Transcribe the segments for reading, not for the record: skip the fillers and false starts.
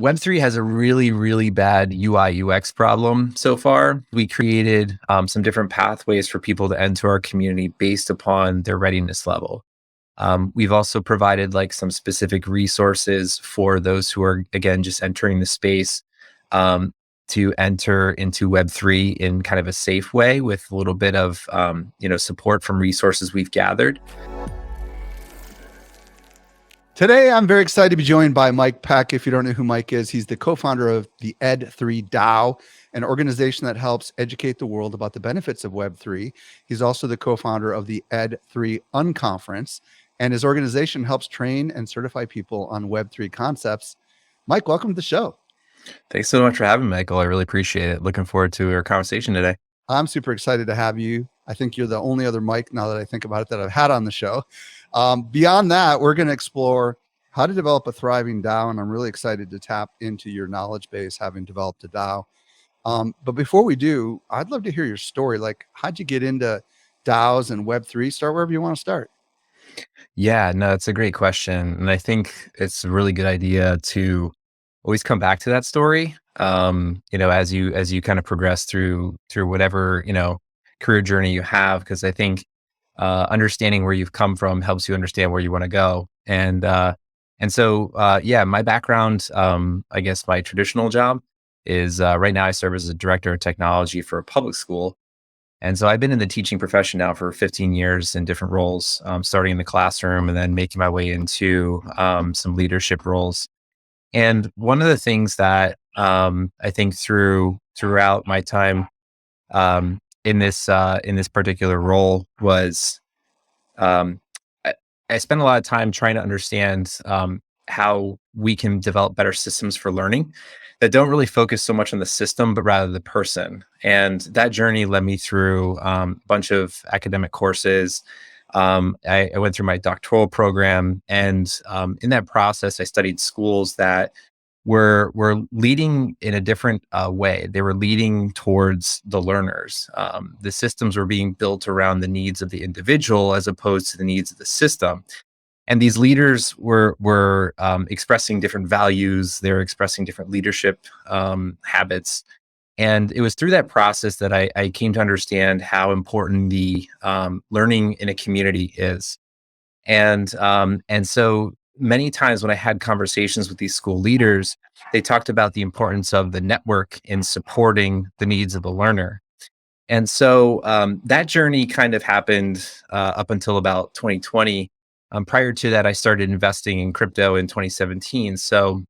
Web3 has a really, really bad UI UX problem so far. We created some different pathways for people to enter our community based upon their readiness level. We've also provided like some specific resources for those who are, again, just entering the space um, to enter into Web3 in kind of a safe way with a little bit of, support from resources we've gathered. Today, I'm very excited to be joined by Mike Peck. If you don't know who Mike is, he's the co-founder of the Ed3 DAO, an organization that helps educate the world about the benefits of Web3. He's also the co-founder of the Ed3 Unconference, and his organization helps train and certify people on Web3 concepts. Mike, welcome to the show. Thanks so much for having me, Michael. I really appreciate it. Looking forward to our conversation today. I'm super excited to have you. I think you're the only other Mike, now that I think about it, that I've had on the show. Beyond that, we're going to explore how to develop a thriving DAO, and I'm really excited to tap into your knowledge base, having developed a DAO. But before we do, I'd love to hear your story. Like, how'd you get into DAOs and Web3? Start wherever you want to start. Yeah, no, it's a great question. And I think it's a really good idea to always come back to that story. As you kind of progress through whatever, career journey you have, because I think understanding where you've come from helps you understand where you want to go. And my background, I guess my traditional job is right now I serve as a director of technology for a public school. And so I've been in the teaching profession now for 15 years in different roles, starting in the classroom and then making my way into some leadership roles. And one of the things that I think throughout my time in this particular role was um, I, I spent a lot of time trying to understand how we can develop better systems for learning that don't really focus so much on the system, but rather the person. And that journey led me through a bunch of academic courses. I went through my doctoral program, and in that process, I studied schools that were leading in a different way. They were leading towards the learners. The systems were being built around the needs of the individual as opposed to the needs of the system. And these leaders were expressing different values. They were expressing different leadership habits. And it was through that process that I came to understand how important the learning in a community is. And so many times when I had conversations with these school leaders, they talked about the importance of the network in supporting the needs of the learner. And so that journey kind of happened up until about 2020. Prior to that, I started investing in crypto in 2017. So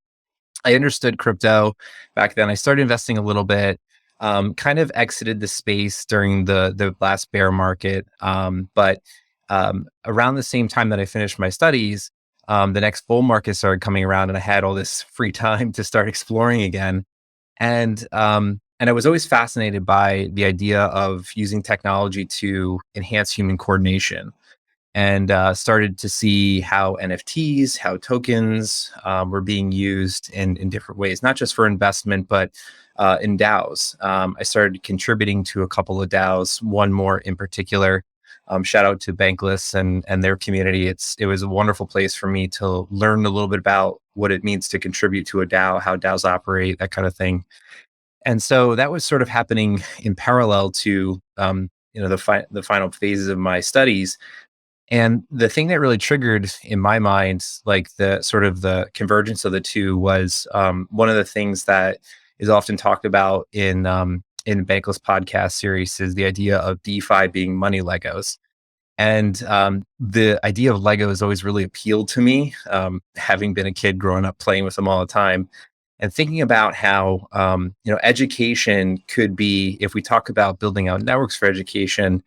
I understood crypto back then. I started investing a little bit, kind of exited the space during the last bear market. But around the same time that I finished my studies, the next bull market started coming around, and I had all this free time to start exploring again. And I was always fascinated by the idea of using technology to enhance human coordination, and started to see how NFTs, how tokens were being used in different ways, not just for investment, but in DAOs. I started contributing to a couple of DAOs, one more in particular. Shout out to Bankless and their community. It was a wonderful place for me to learn a little bit about what it means to contribute to a DAO, how DAOs operate, that kind of thing. And so that was sort of happening in parallel to the final phases of my studies. And the thing that really triggered in my mind, like the sort of the convergence of the two, was one of the things that is often talked about in Bankless podcast series is the idea of DeFi being money Legos. And the idea of Lego has always really appealed to me, having been a kid growing up playing with them all the time, and thinking about how education could be, if we talk about building out networks for education,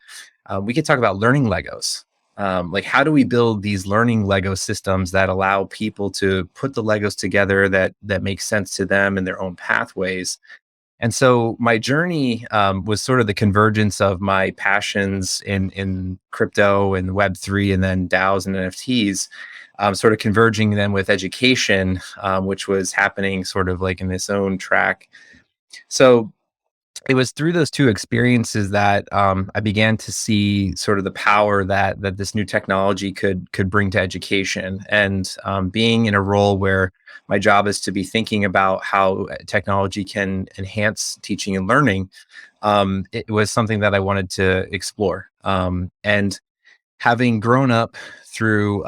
we could talk about learning Legos. Like, how do we build these learning Lego systems that allow people to put the Legos together that make sense to them in their own pathways? And so my journey was sort of the convergence of my passions in crypto and Web3, and then DAOs and NFTs, sort of converging then with education, which was happening sort of like in its own track. So it was through those two experiences that I began to see sort of the power that this new technology could bring to education. And being in a role where my job is to be thinking about how technology can enhance teaching and learning, it was something that I wanted to explore. And having grown up through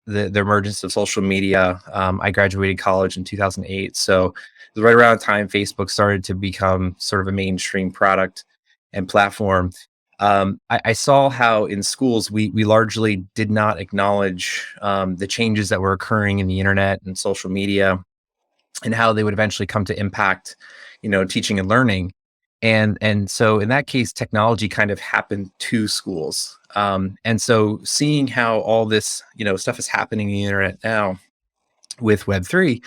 the emergence of social media, I graduated college in 2008. So it was right around the time Facebook started to become sort of a mainstream product and platform. I saw how in schools we largely did not acknowledge the changes that were occurring in the internet and social media, and how they would eventually come to impact, teaching and learning. And so in that case, technology kind of happened to schools. And so seeing how all this, stuff is happening in the internet now with Web3,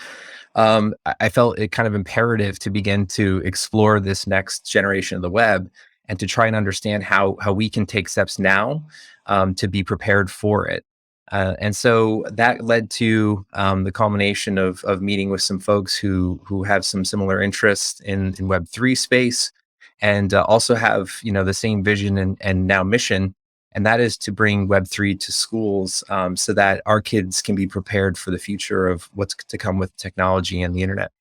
I felt it kind of imperative to begin to explore this next generation of the web and to try and understand how we can take steps now to be prepared for it. And so that led to the culmination of meeting with some folks who have some similar interests in Web3 space, and also have the same vision and now mission, and that is to bring Web3 to schools, so that our kids can be prepared for the future of what's to come with technology and the internet.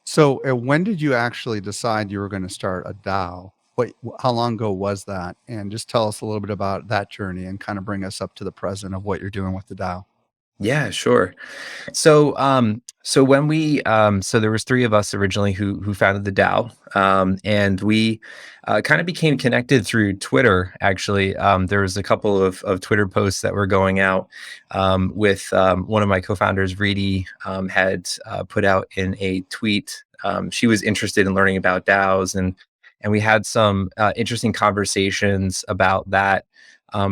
So, when did you actually decide you were going to start a DAO? How long ago was that? And just tell us a little bit about that journey and kind of bring us up to the present of what you're doing with the DAO. Yeah, sure. So when so there was three of us originally who founded the DAO, and we kind of became connected through Twitter. Actually, there was a couple of Twitter posts that were going out, with one of my co-founders, Reedy, had put out in a tweet. She was interested in learning about DAOs, and we had some interesting conversations about that.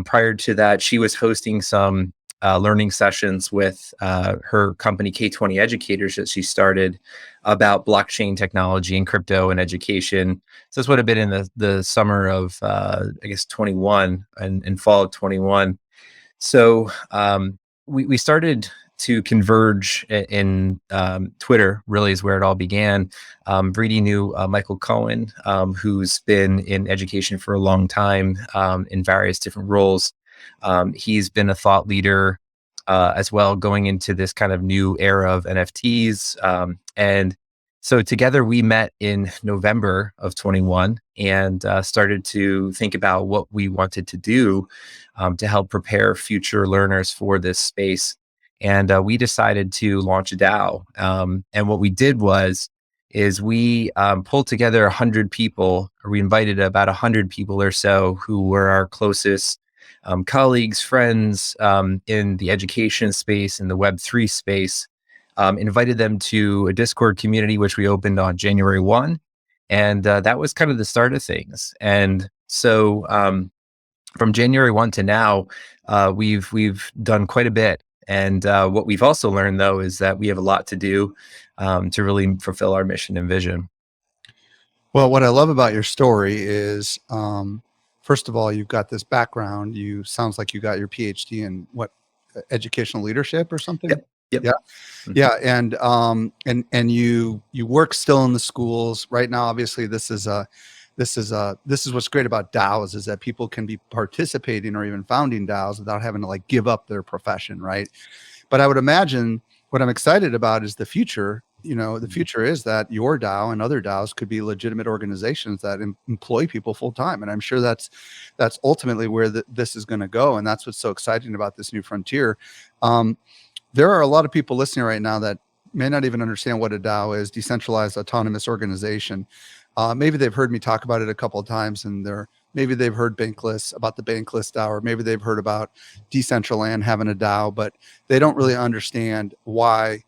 Prior to that, she was hosting some learning sessions with her company K20 Educators that she started about blockchain technology and crypto and education. So this would have been in the summer of I guess 21 and fall of 21. So we started to converge in Twitter. Really is where it all began. Brady knew Michael Cohen, who's been in education for a long time, in various different roles. He's been a thought leader as well, going into this kind of new era of NFTs. And so together we met in November of 21 and started to think about what we wanted to do to help prepare future learners for this space. And we decided to launch a DAO. And what we did is we pulled together 100 people, or we invited about 100 people or so who were our closest colleagues, friends, in the education space, in the Web3 space, invited them to a Discord community, which we opened on January 1. And that was kind of the start of things. And so from January 1 to now, we've done quite a bit. And what we've also learned, though, is that we have a lot to do to really fulfill our mission and vision. Well, what I love about your story is, first of all, you've got this background. You sounds like you got your PhD in what, educational leadership or something. Yep. Yep. Yeah, Mhm. yeah, and you work still in the schools right now. Obviously, this is what's great about DAOs is that people can be participating or even founding DAOs without having to like give up their profession, right? But I would imagine what I'm excited about is the future. The future is that your DAO and other DAOs could be legitimate organizations that employ people full time, and I'm sure that's ultimately where this is going to go, and that's what's so exciting about this new frontier. There are a lot of people listening right now that may not even understand what a DAO is, decentralized autonomous organization. Maybe they've heard me talk about it a couple of times, and maybe they've heard Bankless about the Bankless DAO, or maybe they've heard about Decentraland having a DAO, but they don't really understand why.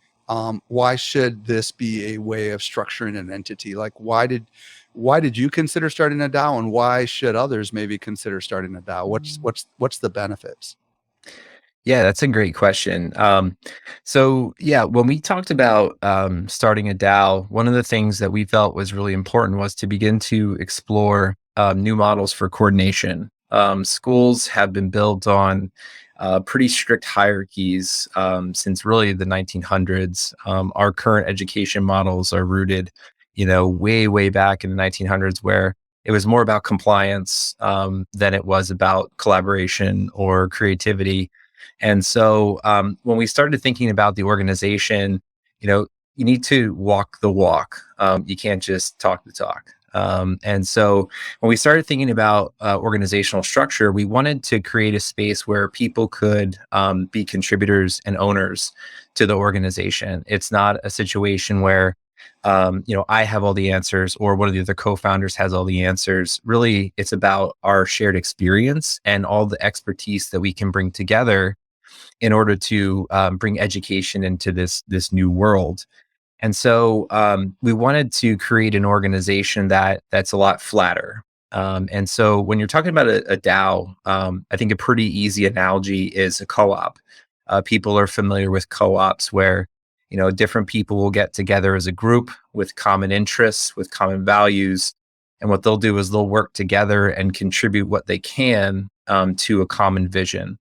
Why should this be a way of structuring an entity? Like, why did you consider starting a DAO, and why should others maybe consider starting a DAO? What's the benefits? Yeah, that's a great question. So yeah, when we talked about starting a DAO, one of the things that we felt was really important was to begin to explore new models for coordination. Schools have been built on pretty strict hierarchies since really the 1900s. Our current education models are rooted way back in the 1900s, where it was more about compliance than it was about collaboration or creativity. And so when we started thinking about the organization, you know, you need to walk the walk. You can't just talk the talk. And so when we started thinking about organizational structure, we wanted to create a space where people could be contributors and owners to the organization. It's not a situation where I have all the answers or one of the other co-founders has all the answers. Really, it's about our shared experience and all the expertise that we can bring together in order to bring education into this new world. And so we wanted to create an organization that's a lot flatter. And so when you're talking about a DAO, I think a pretty easy analogy is a co-op. People are familiar with co-ops where different people will get together as a group with common interests, with common values, and what they'll do is they'll work together and contribute what they can to a common vision.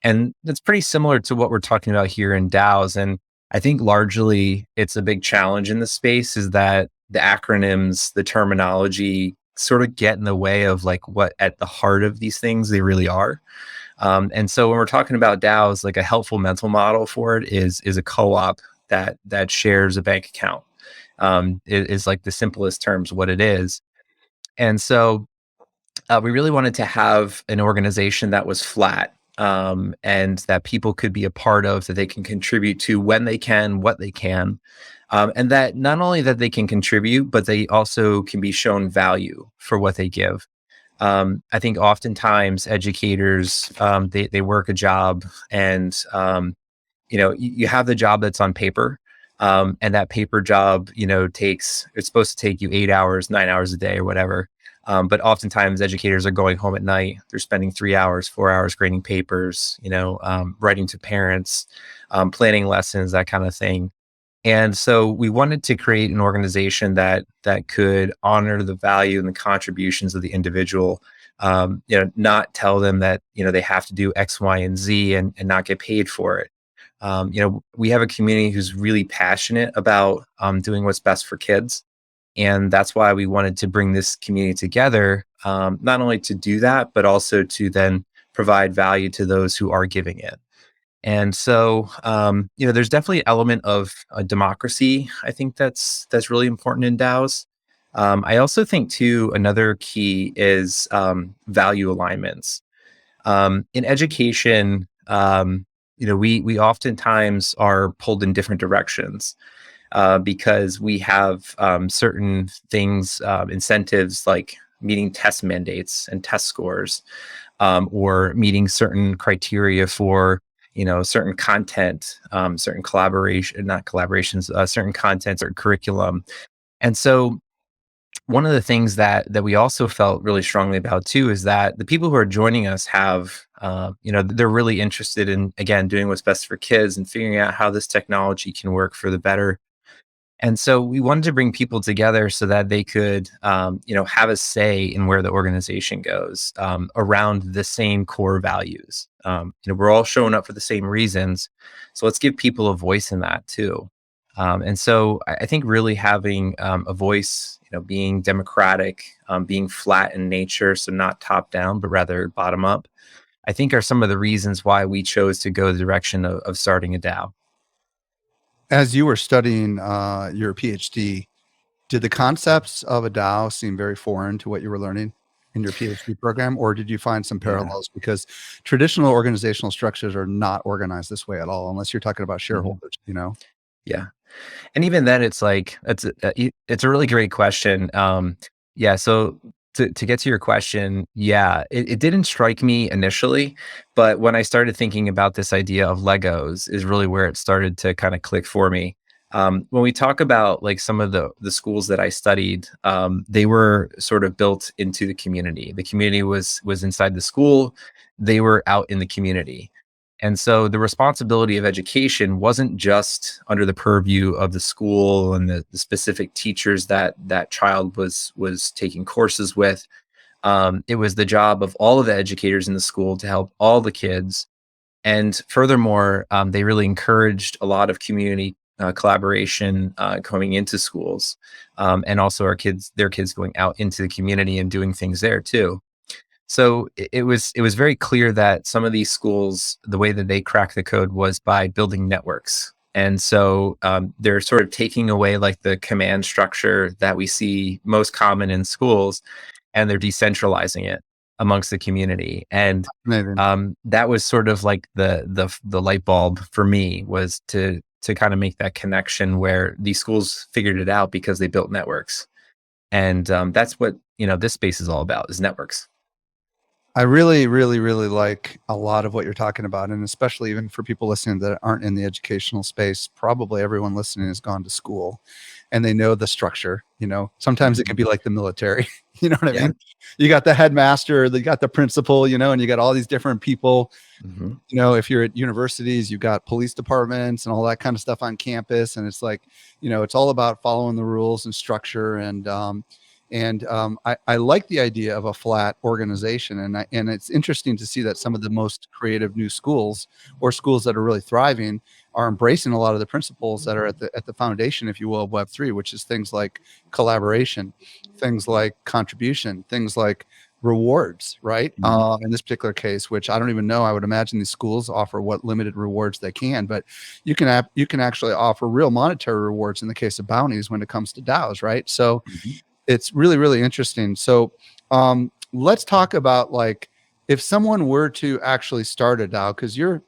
And that's pretty similar to what we're talking about here in DAOs. And I think largely it's a big challenge in the space is that the acronyms, the terminology sort of get in the way of like what at the heart of these things they really are. And so when we're talking about DAOs, like a helpful mental model for it is a co-op that shares a bank account. It is like the simplest terms what it is. And so we really wanted to have an organization that was flat and that people could be a part of, that they can contribute to when they can, what they can. And that not only that they can contribute, but they also can be shown value for what they give. I think oftentimes educators, they work a job and, you have the job that's on paper. And that paper job, it's supposed to take you 8 hours, 9 hours a day or whatever. But oftentimes educators are going home at night. They're spending 3 hours, 4 hours grading papers, writing to parents, planning lessons, that kind of thing. And so we wanted to create an organization that could honor the value and the contributions of the individual, not tell them that, they have to do X, Y, and Z and not get paid for it. We have a community who's really passionate about doing what's best for kids. And that's why we wanted to bring this community together, not only to do that, but also to then provide value to those who are giving it. And so, there's definitely an element of democracy. I think that's really important in DAOs. I also think too, another key is value alignments. In education, we oftentimes are pulled in different directions. Because we have certain things, incentives like meeting test mandates and test scores, or meeting certain criteria for certain content, certain not collaborations, certain content or curriculum. And so one of the things that we also felt really strongly about too is that the people who are joining us have, they're really interested in, again, doing what's best for kids and figuring out how this technology can work for the better. And so we wanted to bring people together so that they could, have a say in where the organization goes, around the same core values. We're all showing up for the same reasons, so let's give people a voice in that too. And so I think really having a voice, being democratic, being flat in nature, so not top down, but rather bottom up, I think are some of the reasons why we chose to go the direction of starting a DAO. As you were studying your PhD, did the concepts of a DAO seem very foreign to what you were learning in your PhD program, or did you find some parallels? Because traditional organizational structures are not organized this way at all, unless you're talking about shareholders, Yeah. And even then, it's like, it's a really great question. So to get to your question, it didn't strike me initially, but when I started thinking about this idea of Legos is really where it started to kind of click for me. When we talk about like some of the schools that I studied, they were sort of built into the community. The community was inside the school. They were out in the community. And so the responsibility of education wasn't just under the purview of the school and the specific teachers that child was taking courses with. It was the job of all of the educators in the school to help all the kids. And furthermore, they really encouraged a lot of community collaboration coming into schools, and also their kids going out into the community and doing things there too. So it was very clear that some of these schools, the way that they crack the code was by building networks. And so they're sort of taking away like the command structure that we see most common in schools, and they're decentralizing it amongst the community. And Amazing. that was sort of like the light bulb for me, was to kind of make that connection where these schools figured it out because they built networks. And that's what this space is all about, is networks. I really, really, really like a lot of what you're talking about. And especially even for people listening that aren't in the educational space, probably everyone listening has gone to school and they know the structure. Sometimes it can be like the military. You know what I Yeah. mean? You got the headmaster, you got the principal, and you got all these different people. Hmm. If you're at universities, you've got police departments and all that kind of stuff on campus. And it's like, it's all about following the rules and structure. I like the idea of a flat organization, and it's interesting to see that some of the most creative new schools, or schools that are really thriving, are embracing a lot of the principles that are at the foundation, if you will, of Web3, which is things like collaboration, things like contribution, things like rewards, right? Hmm. In this particular case, which I don't even know, I would imagine these schools offer what limited rewards they can, but you can actually offer real monetary rewards in the case of bounties when it comes to DAOs, right? So Hmm. it's really, really interesting. So let's talk about, like, if someone were to actually start a DAO, because you're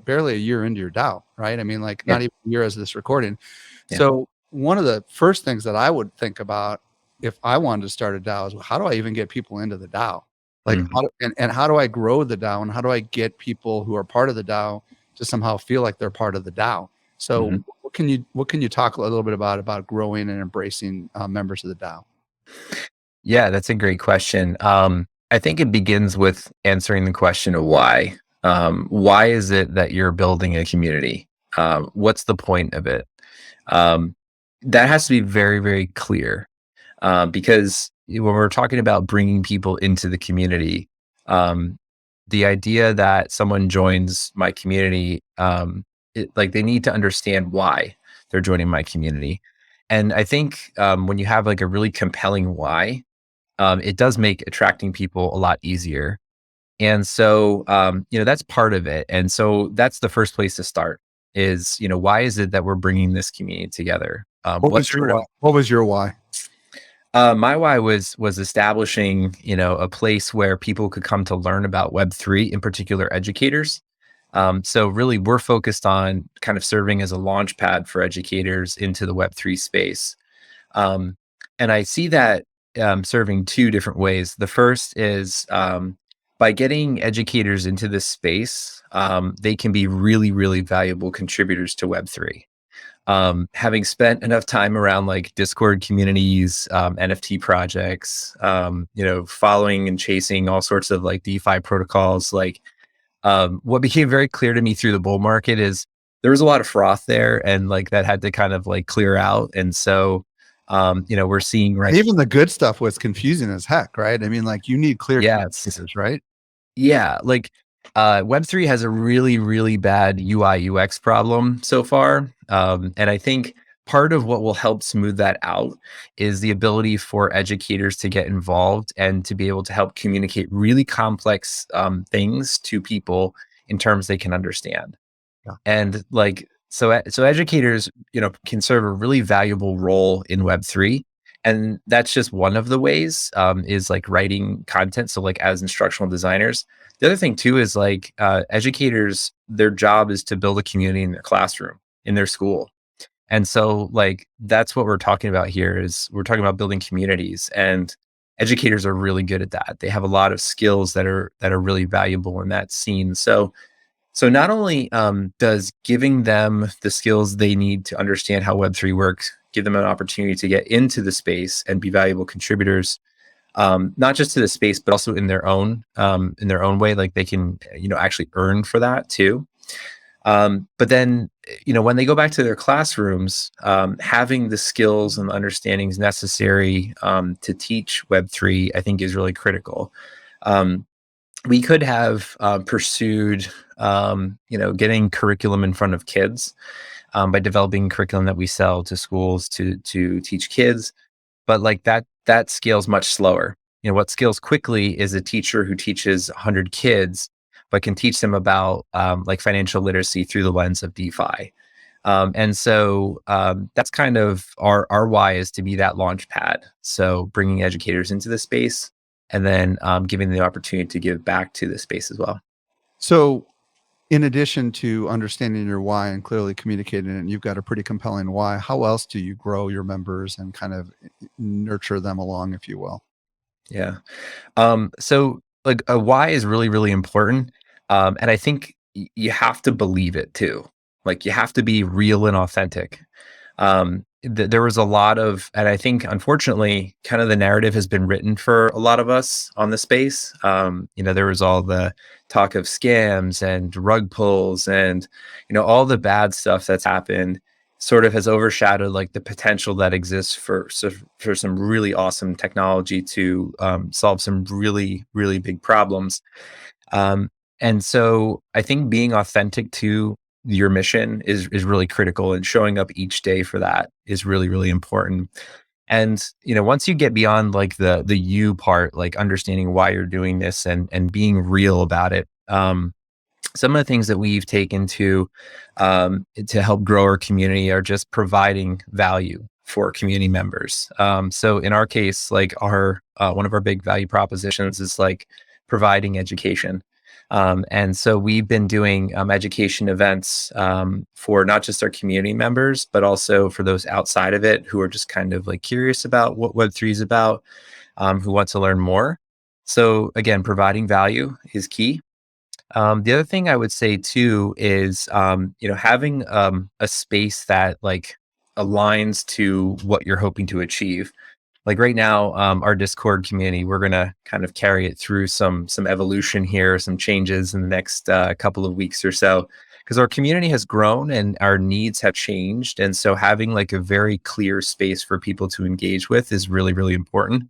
barely a year into your DAO, right? I mean, like, Yeah. not even a year as of this recording. Yeah. So one of the first things that I would think about if I wanted to start a DAO is, well, how do I even get people into the DAO? Like, Mhm. and how do I grow the DAO, and how do I get people who are part of the DAO to somehow feel like they're part of the DAO? So Mhm. what can you talk a little bit about growing and embracing members of the DAO? Yeah, that's a great question. I think it begins with answering the question of why. Why is it that you're building a community? What's the point of it? Um, that has to be very, very clear, because when we're talking about bringing people into the community, um, the idea that someone joins my community, like, they need to understand why they're joining my community. And I think when you have like a really compelling why, it does make attracting people a lot easier. And so, that's part of it. And so that's the first place to start is, why is it that we're bringing this community together? What What was your sort of why? What was your why? my why was establishing, a place where people could come to learn about Web3, in particular educators. So really, we're focused on kind of serving as a launch pad for educators into the Web3 space. Um, and I see that serving two different ways. The first is by getting educators into this space, they can be really, really valuable contributors to Web3. Having spent enough time around like Discord communities, NFT projects, following and chasing all sorts of like DeFi protocols, like what became very clear to me through the bull market is there was a lot of froth there, and like that had to kind of like clear out. And so, we're seeing And right. even the good stuff was confusing as heck, right? I mean, like, you need clear Yes. communicators, right? Yeah. Like Web3 has a really, really bad UI UX problem so far. And I think part of what will help smooth that out is the ability for educators to get involved and to be able to help communicate really complex things to people in terms they can understand. Yeah. And like, so educators, can serve a really valuable role in Web3. And that's just one of the ways, is like writing content. So like as instructional designers, the other thing too is like educators, their job is to build a community in their classroom, in their school. And so like that's what we're talking about here, is we're talking about building communities, and educators are really good at that. They have a lot of skills that are really valuable in that scene. So not only does giving them the skills they need to understand how Web3 works, give them an opportunity to get into the space and be valuable contributors, not just to the space, but also in their own way, like they can, actually earn for that too. But then, when they go back to their classrooms, having the skills and understandings necessary to teach Web3, I think, is really critical. Um, we could have pursued, getting curriculum in front of kids by developing curriculum that we sell to schools to teach kids, but like that scales much slower. What scales quickly is a teacher who teaches 100 kids, but can teach them about like financial literacy through the lens of DeFi. And so that's kind of our why, is to be that launch pad. So bringing educators into the space, and then giving them the opportunity to give back to the space as well. So, in addition to understanding your why and clearly communicating it, and you've got a pretty compelling why, how else do you grow your members and kind of nurture them along, if you will? Yeah. So like a why is really, really important. And I think you have to believe it too. Like you have to be real and authentic. There was a lot of, and I think unfortunately, kind of the narrative has been written for a lot of us on the space. There was all the talk of scams and rug pulls and, all the bad stuff that's happened sort of has overshadowed like the potential that exists for some really awesome technology to solve some really, really big problems. And so I think being authentic to your mission is really critical, and showing up each day for that is really, really important. And once you get beyond like the you part, like understanding why you're doing this and being real about it, some of the things that we've taken to help grow our community are just providing value for community members. So in our case, like our one of our big value propositions is like providing education. And so we've been doing education events for not just our community members, but also for those outside of it who are just kind of like curious about what Web3 is about, who want to learn more. So again, providing value is key. The other thing I would say too is, having a space that like aligns to what you're hoping to achieve. Like right now, our Discord community, we're gonna kind of carry it through some evolution here, some changes in the next couple of weeks or so, because our community has grown and our needs have changed, and so having like a very clear space for people to engage with is really, really important.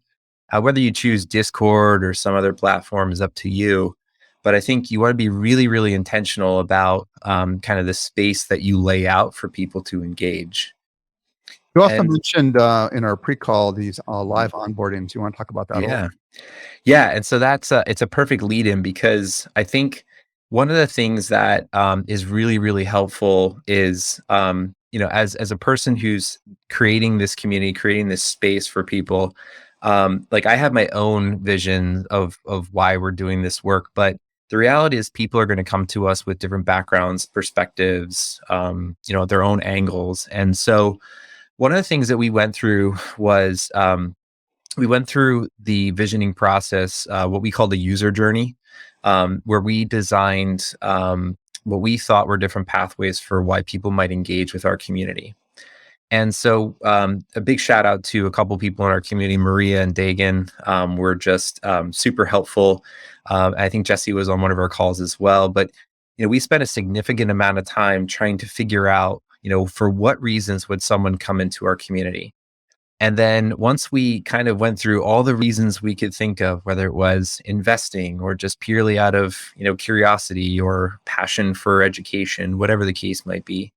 Whether you choose Discord or some other platform is up to you. But I think you want to be really, really intentional about kind of the space that you lay out for people to engage. You also And mentioned in our pre-call these live onboardings. You want to talk about that a little? yeah, yeah. And so it's a perfect lead in, because I think one of the things that is really, really helpful is, as a person who's creating this community, creating this space for people, like I have my own vision of why we're doing this work, but the reality is people are going to come to us with different backgrounds, perspectives, their own angles. And so one of the things that we went through was we went through the visioning process, what we call the user journey, where we designed what we thought were different pathways for why people might engage with our community. And so a big shout out to a couple people in our community. Maria and Dagan were just super helpful. I think Jesse was on one of our calls as well. But we spent a significant amount of time trying to figure out, for what reasons would someone come into our community. And then once we kind of went through all the reasons we could think of, whether it was investing or just purely out of curiosity or passion for education, whatever the case might be,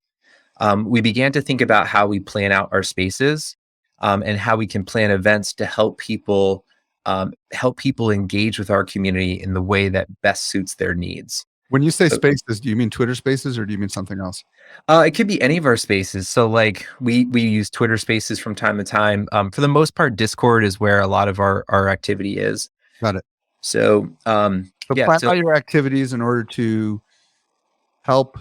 we began to think about how we plan out our spaces, and how we can plan events to help people engage with our community in the way that best suits their needs. When you say So, spaces, do you mean Twitter spaces or do you mean something else? it could be any of our spaces. So like we use Twitter spaces from time to time. For the most part, Discord is where a lot of our activity is. Got it. So So yeah, plan so out your activities in order to help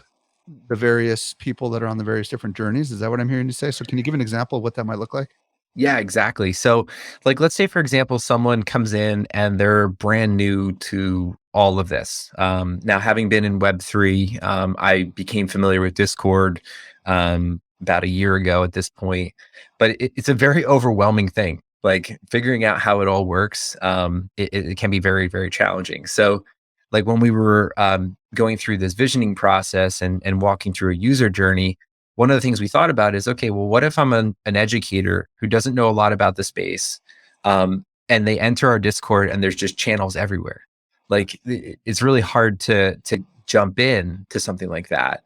the various people that are on the various different journeys. Is that what I'm hearing you say? So can you give an example of what that might look like? yeah, exactly. So, like, let's say, for example, someone comes in and they're brand new to all of this. Now, having been in Web3, I became familiar with Discord about a year ago at this point, but it's a very overwhelming thing. Like, figuring out how it all works, it can be very, very challenging. So, like, when we were going through this visioning process and walking through a user journey, one of the things we thought about is, okay, well, what if I'm an educator who doesn't know a lot about the space, and they enter our Discord and there's just channels everywhere? Like it's really hard to jump in to something like that.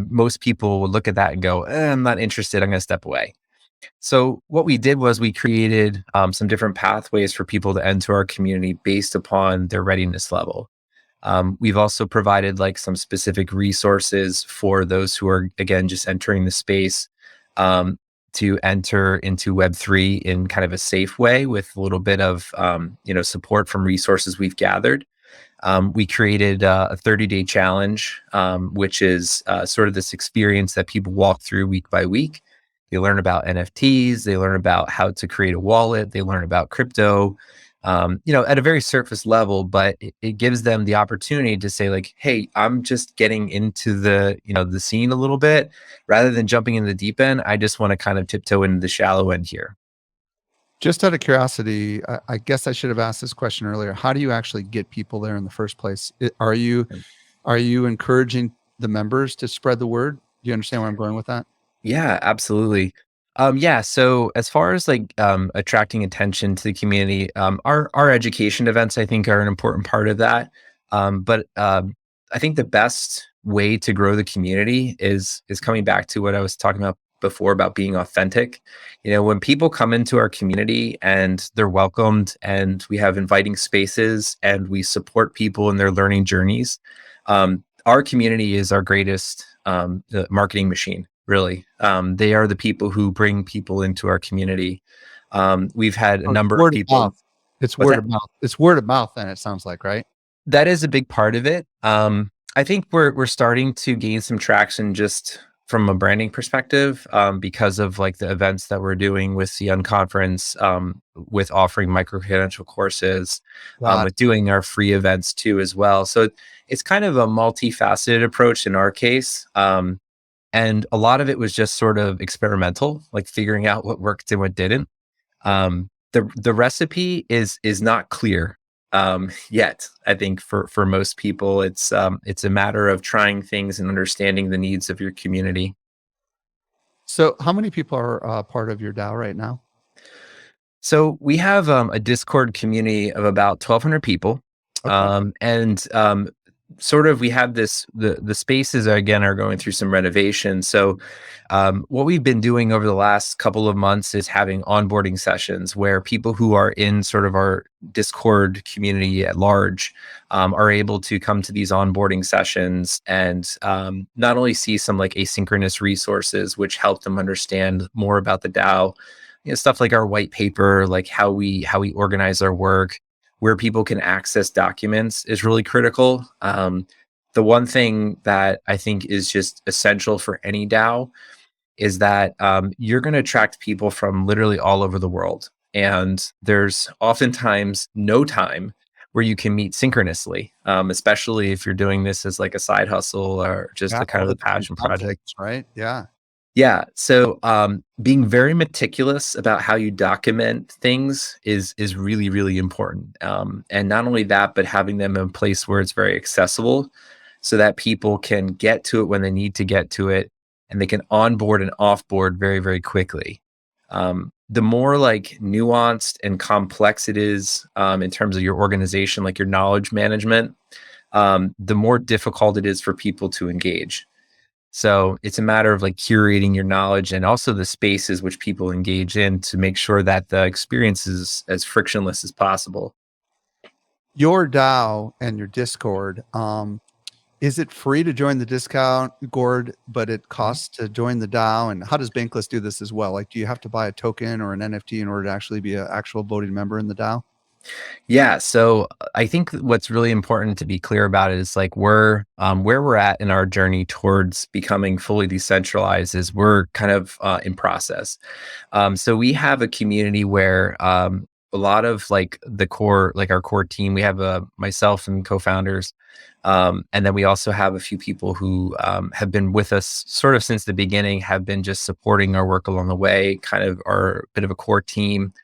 Most people would look at that and go, I'm not interested. I'm going to step away. So what we did was we created some different pathways for people to enter our community based upon their readiness level. We've also provided like some specific resources for those who are, again, just entering the space, um, to enter into Web3 in kind of a safe way with a little bit of, support from resources we've gathered. We created a 30-day challenge, which is sort of this experience that people walk through week by week. They learn about NFTs, they learn about how to create a wallet, they learn about crypto, at a very surface level, but it gives them the opportunity to say like, hey, I'm just getting into the scene a little bit rather than jumping in the deep end. I just want to kind of tiptoe into the shallow end here. Just out of curiosity, I guess I should have asked this question earlier. How do you actually get people there in the first place? Are you encouraging the members to spread the word? Do you understand where I'm going with that? Yeah, absolutely. Yeah. So as far as like attracting attention to the community, our education events I think are an important part of that. But I think the best way to grow the community is coming back to what I was talking about before about being authentic. When people come into our community and they're welcomed, and we have inviting spaces, and we support people in their learning journeys. Our community is our greatest marketing machine. Really, they are the people who bring people into our community. We've had a Oh, it's number of word of people. mouth. It's What's word that? of mouth. It's word of mouth. Then it sounds like, right? That is a big part of it. I think we're starting to gain some traction just from a branding perspective, because of like the events that we're doing with the Unconference, with offering micro credential courses, Got with doing our free events too as well. So it's kind of a multifaceted approach in our case. And a lot of it was just sort of experimental, like figuring out what worked and what didn't. The recipe is not clear yet. I think for most people, it's a matter of trying things and understanding the needs of your community. So, how many people are part of your DAO right now? So we have a Discord community of about 1,200 people, Okay. and sort of we have the spaces again are going through some renovation. So what we've been doing over the last couple of months is having onboarding sessions where people who are in sort of our Discord community at large are able to come to these onboarding sessions and not only see some like asynchronous resources which help them understand more about the DAO, stuff like our white paper, like how we organize our work, where people can access documents is really critical. The one thing that I think is just essential for any DAO is that you're going to attract people from literally all over the world. And there's oftentimes no time where you can meet synchronously, especially if you're doing this as like a side hustle or just Yeah, the kind all of the the different passion project. concepts, right? Yeah. Yeah. So being very meticulous about how you document things is really, really important. And not only that, but having them in a place where it's very accessible so that people can get to it when they need to get to it, and they can onboard and offboard very, very quickly. The more like nuanced and complex it is, in terms of your organization, like your knowledge management, the more difficult it is for people to engage. So it's a matter of like curating your knowledge and also the spaces which people engage in to make sure that the experience is as frictionless as possible. Your DAO and your Discord, is it free to join the discount Discord, but it costs to join the DAO? And how does Bankless do this as well? Like, do you have to buy a token or an NFT in order to actually be an actual voting member in the DAO? Yeah, so I think what's really important to be clear about it is like where we're at in our journey towards becoming fully decentralized is we're kind of in process. So we have a community where a lot of like the core, like our core team, we have myself and co-founders, and then we also have a few people who have been with us sort of since the beginning, have been just supporting our work along the way, kind of our bit of a core team.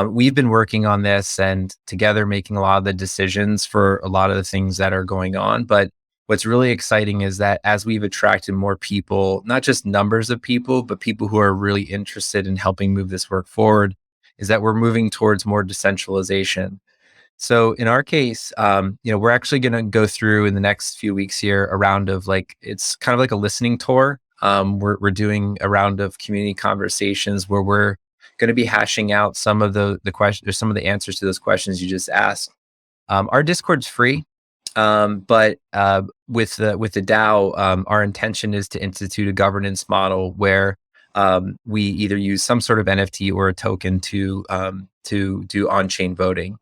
We've been working on this and together making a lot of the decisions for a lot of the things that are going on. But what's really exciting is that as we've attracted more people, not just numbers of people, but people who are really interested in helping move this work forward, is that we're moving towards more decentralization. So in our case, we're actually going to go through in the next few weeks here a round of like, it's kind of like a listening tour. We're doing a round of community conversations where we're going to be hashing out some of the questions or some of the answers to those questions you just asked. Our Discord's free, but with the DAO, our intention is to institute a governance model where we either use some sort of NFT or a token to do on-chain voting.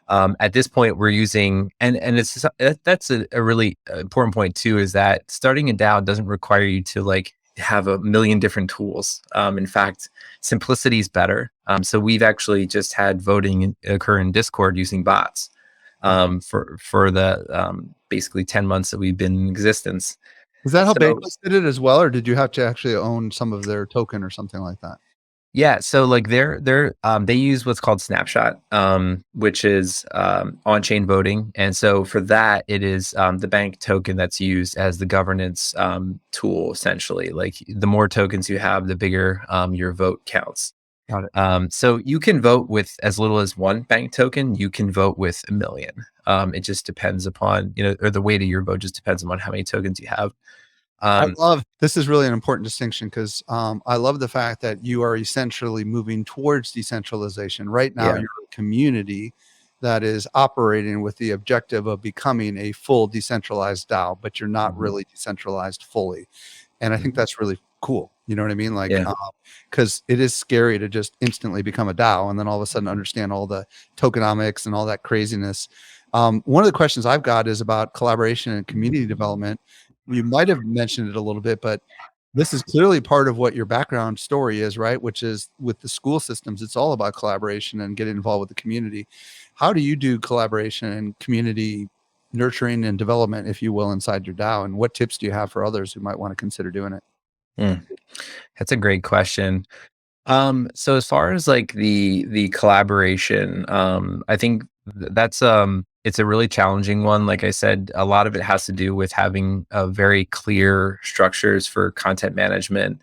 At this point, we're using, and it's that's a really important point too, is that starting a DAO doesn't require you to like have a million different tools. In fact, simplicity is better. So we've actually just had voting occur in Discord using bots for the basically 10 months that we've been in existence. Is that how So Bankless did it as well, or did you have to actually own some of their token or something like that? yeah, so like they use what's called Snapshot, which is on-chain voting, and so for that, it is the bank token that's used as the governance tool. Essentially, like the more tokens you have, the bigger your vote counts. Got it. So you can vote with as little as one bank token. You can vote with a million. It just depends upon or the weight of your vote just depends upon how many tokens you have. I Um, love this is really an important distinction because I love the fact that you are essentially moving towards decentralization. Right now, yeah. you're a community that is operating with the objective of becoming a full decentralized DAO, but you're not Mhm. really decentralized fully. And I think Mhm. that's really cool. You know what I mean? Like, Yeah. because it is scary to just instantly become a DAO and then all of a sudden understand all the tokenomics and all that craziness. One of the questions I've got is about collaboration and community development. You might have mentioned it a little bit, but this is clearly part of what your background story is, right? Which is with the school systems, it's all about collaboration and getting involved with the community. How do you do collaboration and community nurturing and development, if you will, inside your DAO? And what tips do you have for others who might want to consider doing it? Mm. That's a great question. So as far as like the collaboration, I think that's it's a really challenging one. Like I said, a lot of it has to do with having very clear structures for content management.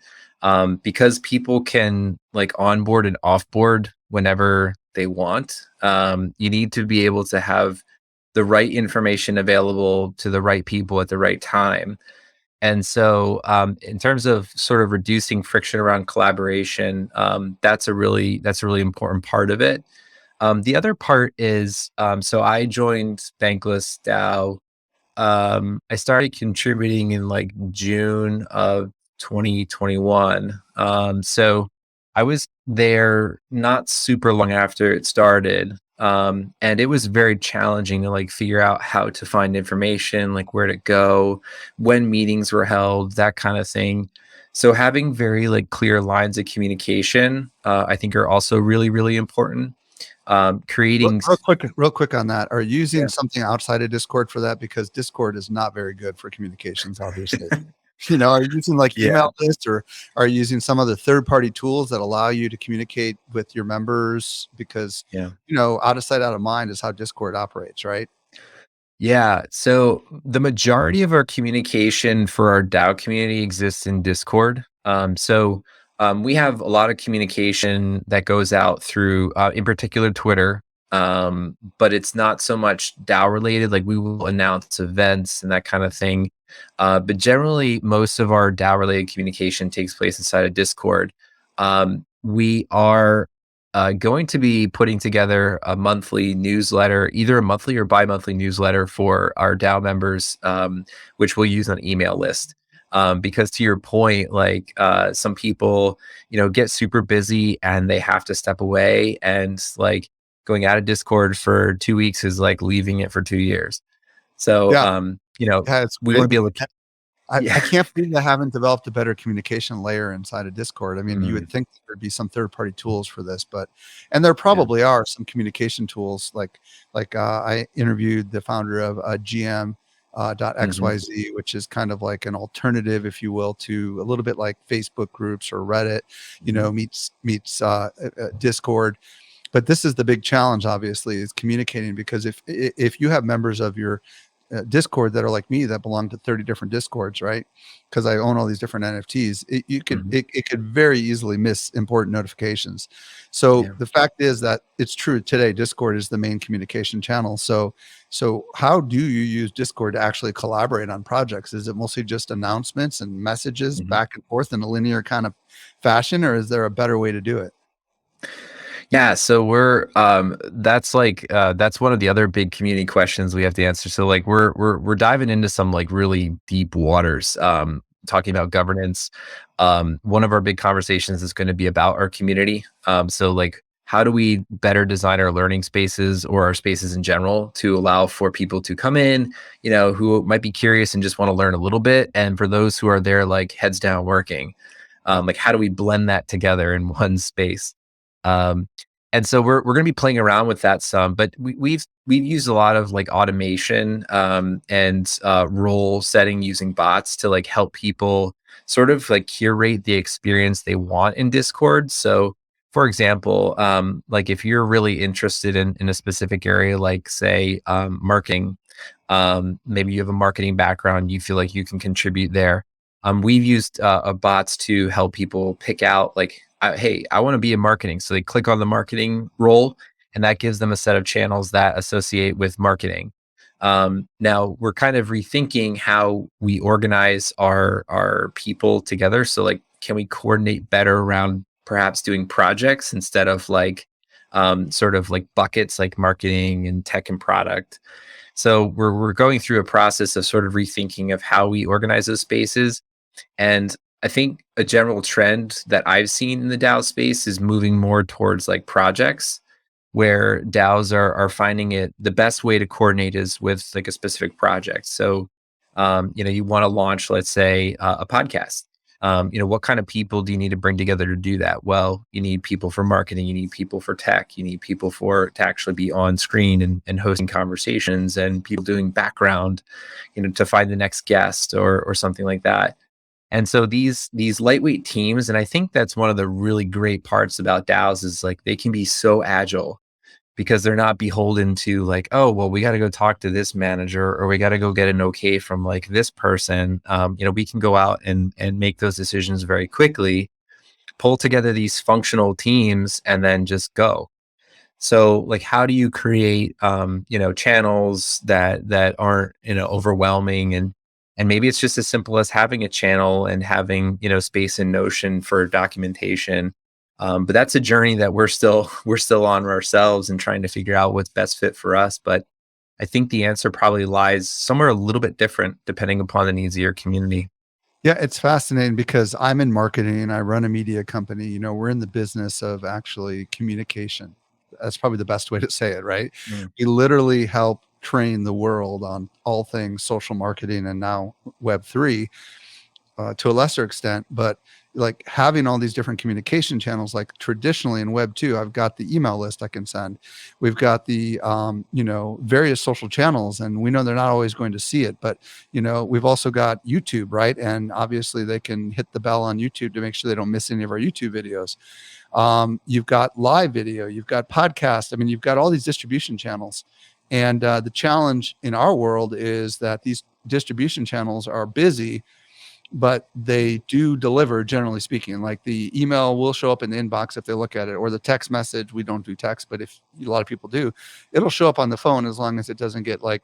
Because people can like onboard and offboard whenever they want. You need to be able to have the right information available to the right people at the right time. And so, in terms of sort of reducing friction around collaboration, that's a really important part of it. The other part is, so I joined Bankless DAO. I started contributing in like June of 2021. So I was there not super long after it started. And it was very challenging to like figure out how to find information, like where to go, when meetings were held, that kind of thing. So having very like clear lines of communication, I think are also really, really important. Creating, Real quick on that. Are you using yeah. something outside of Discord for that? Because Discord is not very good for communications, obviously. You know, are you using like Yeah. email lists or are you using some other third-party tools that allow you to communicate with your members? Because, Yeah. out of sight, out of mind is how Discord operates, right? Yeah. So the majority of our communication for our DAO community exists in Discord. We have a lot of communication that goes out through, in particular, Twitter. But it's not so much DAO related. Like we will announce events and that kind of thing. But generally, most of our DAO related communication takes place inside of Discord. We are going to be putting together a monthly newsletter, either a monthly or bi-monthly newsletter for our DAO members, which we'll use on email list. Because to your point, like some people, get super busy and they have to step away, and like going out of Discord for 2 weeks is like leaving it for 2 years. So, Yeah. Yeah, we want to be able to, I yeah, can't believe I haven't developed a better communication layer inside of Discord. I mean, you Mm, would think there'd be some third-party tools for this, and there yeah, probably are some communication tools. I interviewed the founder of GM mhm, .xyz, which is kind of like an alternative, if you will, to a little bit like Facebook groups or Reddit, mhm, meets Discord. But this is the big challenge, obviously, is communicating, because if you have members of your Discord that are like me that belong to 30 different Discords, right? Because I own all these different NFTs. Mhm. It could very easily miss important notifications. So Yeah. the fact is that it's true today. Discord is the main communication channel. So how do you use Discord to actually collaborate on projects? Is it mostly just announcements and messages Mhm. back and forth in a linear kind of fashion, or is there a better way to do it? Yeah, so we're that's one of the other big community questions we have to answer. So like we're diving into some like really deep waters, talking about governance. One of our big conversations is going to be about our community. So like how do we better design our learning spaces or our spaces in general to allow for people to come in, who might be curious and just want to learn a little bit, and for those who are there like heads down working, like how do we blend that together in one space? Um, and so we're going to be playing around with that some, but we've used a lot of like automation, and role setting using bots to like help people sort of like curate the experience they want in Discord. So, for example, like if you're really interested in a specific area, like say marketing, maybe you have a marketing background, you feel like you can contribute there. We've used bots to help people pick out like, hey, I want to be in marketing. So they click on the marketing role, and that gives them a set of channels that associate with marketing. Now we're kind of rethinking how we organize our people together. So like, can we coordinate better around perhaps doing projects instead of like sort of like buckets like marketing and tech and product? So we're going through a process of sort of rethinking of how we organize those spaces. And I think a general trend that I've seen in the DAO space is moving more towards like projects where DAOs are finding it the best way to coordinate is with like a specific project. So, you want to launch, let's say, a podcast. What kind of people do you need to bring together to do that? Well, you need people for marketing, you need people for tech, you need people to actually be on screen and hosting conversations, and people doing background, to find the next guest or something like that. And so these lightweight teams, and I think that's one of the really great parts about DAOs is like they can be so agile because they're not beholden to like, oh, well, we got to go talk to this manager or we got to go get an okay from like this person. We can go out and make those decisions very quickly, pull together these functional teams, and then just go. So like how do you create channels that aren't overwhelming, and maybe it's just as simple as having a channel and having space in Notion for documentation. But that's a journey that we're still on ourselves and trying to figure out what's best fit for us. But I think the answer probably lies somewhere a little bit different depending upon the needs of your community. Yeah, it's fascinating because I'm in marketing and I run a media company. We're in the business of actually communication. That's probably the best way to say it, right? Mm. We literally help train the world on all things social marketing and now Web3, to a lesser extent, but like having all these different communication channels, like traditionally in Web 2, I've got the email list I can send. We've got the, various social channels, and we know they're not always going to see it, but, we've also got YouTube, right? And obviously they can hit the bell on YouTube to make sure they don't miss any of our YouTube videos. You've got live video, you've got podcast. I mean, you've got all these distribution channels. And the challenge in our world is that these distribution channels are busy, but they do deliver, generally speaking. Like the email will show up in the inbox if they look at it, or the text message. We don't do text, but if a lot of people do, it'll show up on the phone as long as it doesn't get like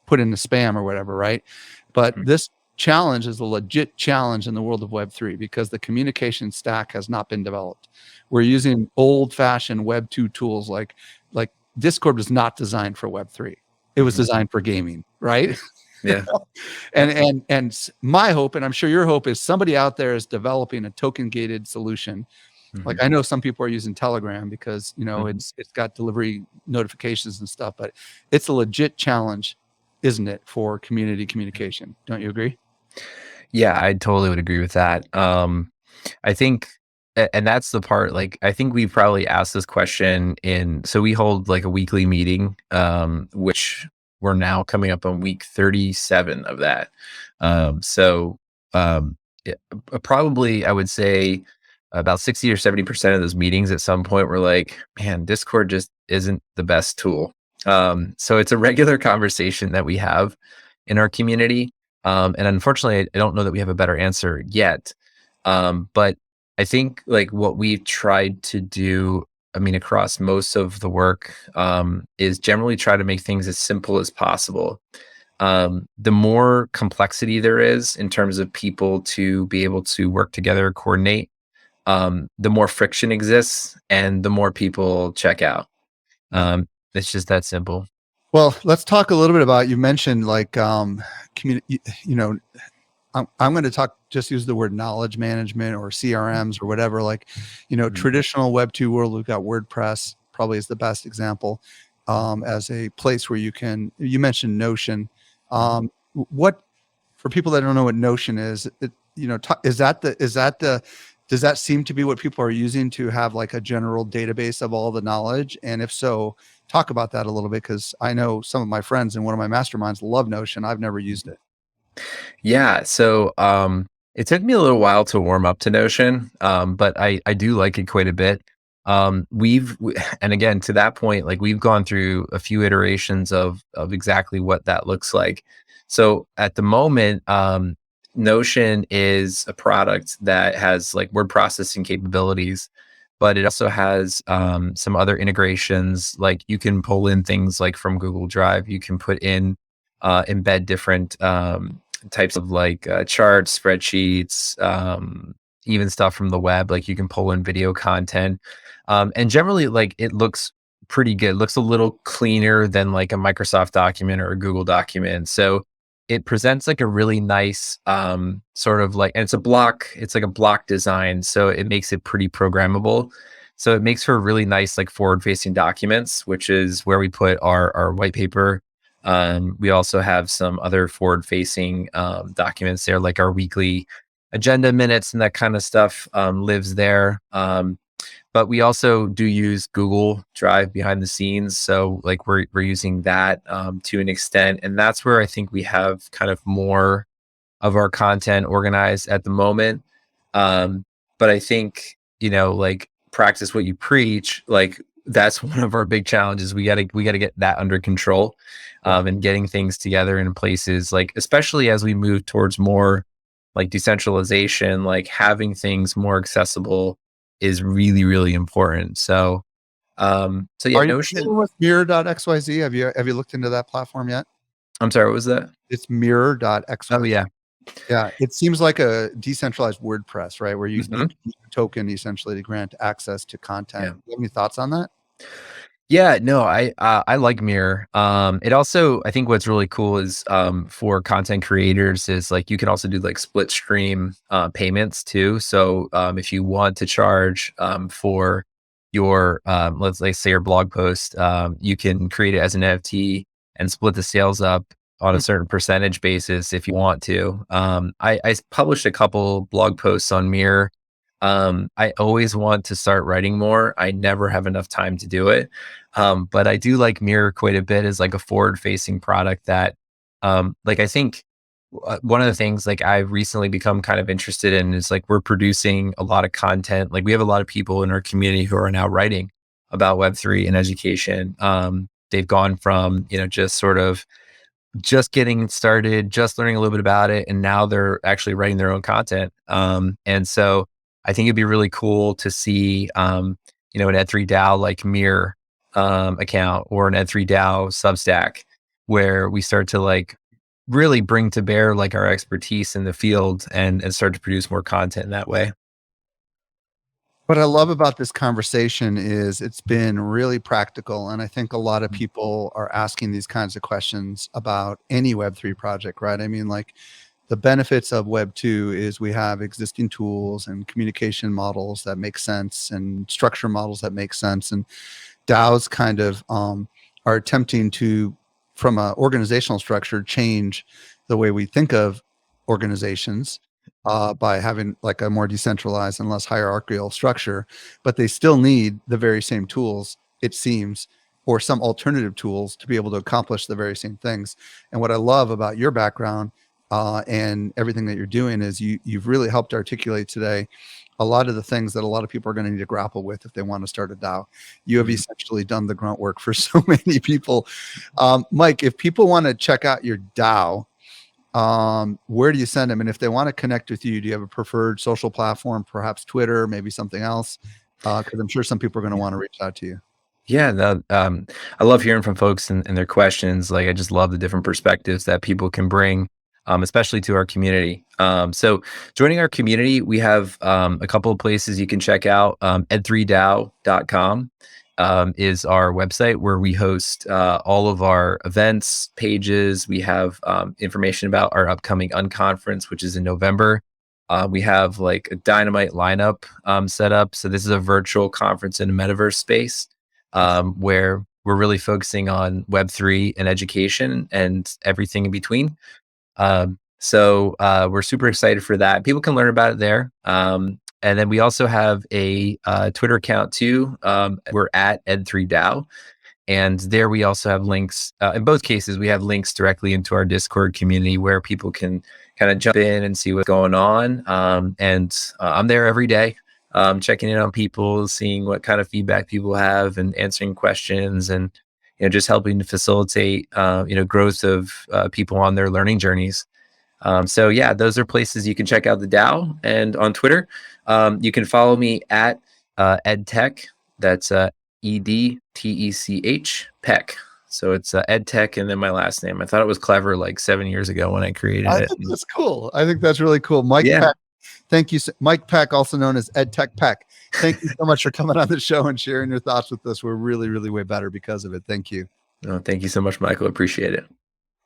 put into spam or whatever, right? But Mm. this challenge is a legit challenge in the world of Web3 because the communication stack has not been developed. We're using old-fashioned Web2 tools like Discord was not designed for Web3. It was Mhm. designed for gaming, right? Yeah. My hope, and I'm sure your hope, is somebody out there is developing a token gated solution. Like Mhm. I know some people are using Telegram because Mhm. it's got delivery notifications and stuff, but it's a legit challenge, isn't it, for community communication? Don't you agree? Yeah, I totally would agree with that. I think, and that's the part, like, I think we probably asked this question so we hold like a weekly meeting, which we're now coming up on week 37 of that. So, probably I would say about 60 or 70% of those meetings at some point were like, man, Discord just isn't the best tool. So it's a regular conversation that we have in our community. And unfortunately, I don't know that we have a better answer yet. But I think like what we've tried to do, I mean, across most of the work, is generally try to make things as simple as possible. The more complexity there is in terms of people to be able to work together, coordinate, the more friction exists and the more people check out. It's just that simple. Well, let's talk a little bit about, you mentioned like, community, you know, I'm going to talk, just use the word knowledge management or CRMs or whatever, like, you know, Mhm. traditional Web 2 world, we've got WordPress probably is the best example, as a place where you mentioned Notion. What, for people that don't know what Notion is, you know, does that seem to be what people are using to have like a general database of all the knowledge? And if so, talk about that a little bit, because I know some of my friends in one of my masterminds love Notion. I've never used it. Yeah, so it took me a little while to warm up to Notion, but I do like it quite a bit. And again, to that point, like we've gone through a few iterations of exactly what that looks like. So at the moment, Notion is a product that has like word processing capabilities, but it also has some other integrations. Like you can pull in things like from Google Drive. You can put in embed different types of like charts, spreadsheets, even stuff from the web. Like you can pull in video content, and generally, like it looks pretty good. Looks a little cleaner than like a Microsoft document or a Google document. So it presents like a really nice sort of like, and it's a block. It's like a block design, so it makes it pretty programmable. So it makes for really nice like forward-facing documents, which is where we put our white paper. We also have some other forward-facing documents there, like our weekly agenda minutes and that kind of stuff lives there. But we also do use Google Drive behind the scenes, so like we're using that to an extent, and that's where I think we have kind of more of our content organized at the moment. But I think, you know, like practice what you preach. Like that's one of our big challenges. We gotta get that under control, and getting things together in places like, especially as we move towards more like decentralization, like having things more accessible is really, really important. So yeah, Are you Notion. familiar with mirror.xyz? Have you looked into that platform yet? I'm sorry, what was that? It's mirror.xyz. Oh yeah. Yeah, it seems like a decentralized WordPress, right? Where you Mhm. use a token essentially to grant access to content. Yeah. You have any thoughts on that? Yeah, no, I like Mirror. It also, I think what's really cool is for content creators is like you can also do like split stream payments too. So if you want to charge for your let's say your blog post, you can create it as an NFT and split the sales up on a certain percentage basis if you want to. I published a couple blog posts on Mirror. I always want to start writing more. I never have enough time to do it. But I do like Mirror quite a bit as like a forward facing product that, like, I think one of the things like I've recently become kind of interested in is like we're producing a lot of content. Like we have a lot of people in our community who are now writing about Web3 and education. They've gone from, you know, just sort of just getting started, just learning a little bit about it, and now they're actually writing their own content. And so I think it'd be really cool to see, you know, an Ed3 DAO like Mirror account or an Ed3 DAO Substack, where we start to like really bring to bear like our expertise in the field and start to produce more content in that way. What I love about this conversation is it's been really practical. And I think a lot of people are asking these kinds of questions about any Web3 project, right? I mean, like the benefits of Web 2 is we have existing tools and communication models that make sense and structure models that make sense. And DAOs kind of are attempting to, from an organizational structure, change the way we think of organizations by having like a more decentralized and less hierarchical structure. But they still need the very same tools, it seems, or some alternative tools to be able to accomplish the very same things. And what I love about your background, and everything that you're doing is you've really helped articulate today a lot of the things that a lot of people are going to need to grapple with if they want to start a DAO. You have essentially done the grunt work for so many people. Mike, if people want to check out your DAO, where do you send them? And if they want to connect with you, do you have a preferred social platform, perhaps Twitter, maybe something else? Because I'm sure some people are going to want to reach out to you. Yeah, no, I love hearing from folks and their questions. Like, I just love the different perspectives that people can bring, especially to our community. So joining our community, we have a couple of places you can check out. ed3dao.com is our website where we host all of our events pages. We have information about our upcoming Unconference, which is in November. We have like a dynamite lineup set up. So this is a virtual conference in a metaverse space where we're really focusing on Web3 and education and everything in between. So we're super excited for that. People can learn about it there. And then we also have a Twitter account too. We're at ed3dao. And there we also have links. In both cases, we have links directly into our Discord community where people can kind of jump in and see what's going on. And I'm there every day, checking in on people, seeing what kind of feedback people have and answering questions and, just helping to facilitate, growth of people on their learning journeys. So yeah, those are places you can check out the DAO. And on Twitter, you can follow me at edtech. That's EDTECH Peck. So it's EdTech and then my last name. I thought it was clever like 7 years ago when I created it. Think that's cool. I think that's really cool. Mike Peck. Thank you. Mike Peck, also known as EdTech Peck. Thank you so much for coming on the show and sharing your thoughts with us. We're really, really way better because of it. Thank you. Oh, thank you so much, Michael. Appreciate it.